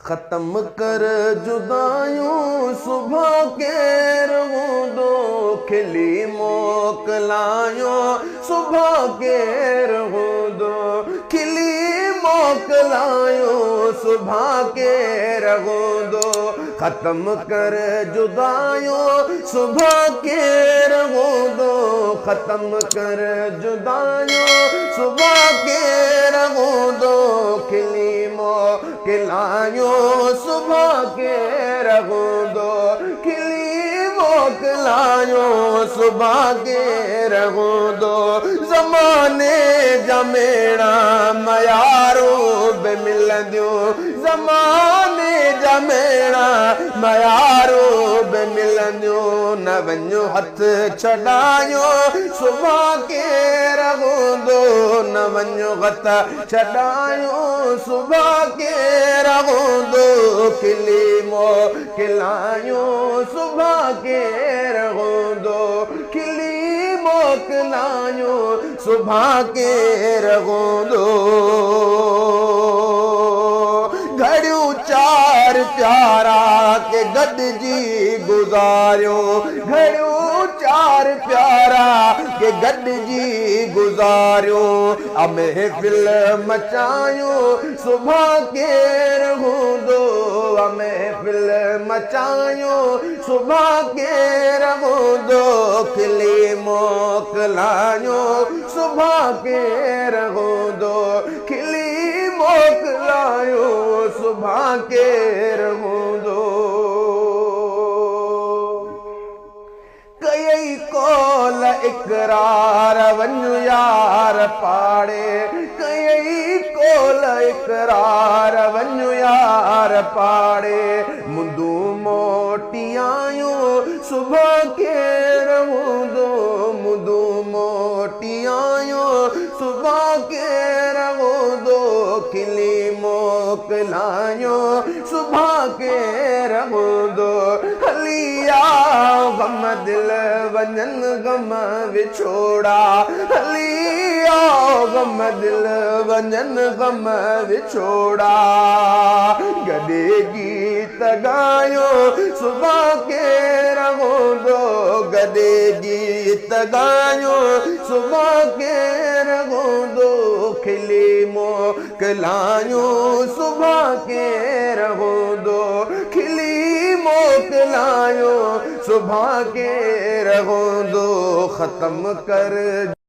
ख़त्म कर जुदायूं सुबह के रहूंदो खिली मोकलायो सुबह के रहूंदो खिली मोकलायो सुबह के रहूंदो ख़त्म कर जुदायूं सुबह के रहूंदो ख़त्म कर जुदायूं सुबह के रहूंदो खिली मोकलायो सुबह के रहूंदो खिली मोकलायो सुबह के रहूंदो ज़माने जमेड़ा मयारो बि मिलंदियूं ज़माने जमेड़ा मयारो बि मिलंदियूं न वञो हथ छॾायो सुबह के रहूंदो न वञो हथ छॾायो सुबह के रहूंदो खिली मोकलायो सुबह के रहूंदो खिली मोकलायो सुबह के रहूंदो घड़ियूं चार प्यारा के गॾिजी गुज़ारियो घड़ियूं चार प्यारा के गॾिजी गुज़ारियो महफ़िल मचायो सुबह के रहूंदो महफ़िल मचायो सुबह के रहूंदो खिली मोकलायो सुबह के रहूंदो खिली मोकलायो सुबह के रहूंदो कई कौल इकरार वञु यार पाड़े कई कौल इकरार वञु यार पाड़े मुंदू मोटी आयो सुबह के रहूंदो मुंदू मोटी आयो सुबह के रहूंदो खिली मोकलायो सुबह के रहूंदो हलिया गम दिल वञन गम विछोड़ा हलिया गम दिल वञन गम विछोड़ा गॾे गीत गायो सुबह के रहूंदो गॾे गीत गायो सुबह के रहूंदो खिली मोकलायो सुबह के रहूंदो खिली मोकलायो सुबह के रहूंदो ख़त्म कर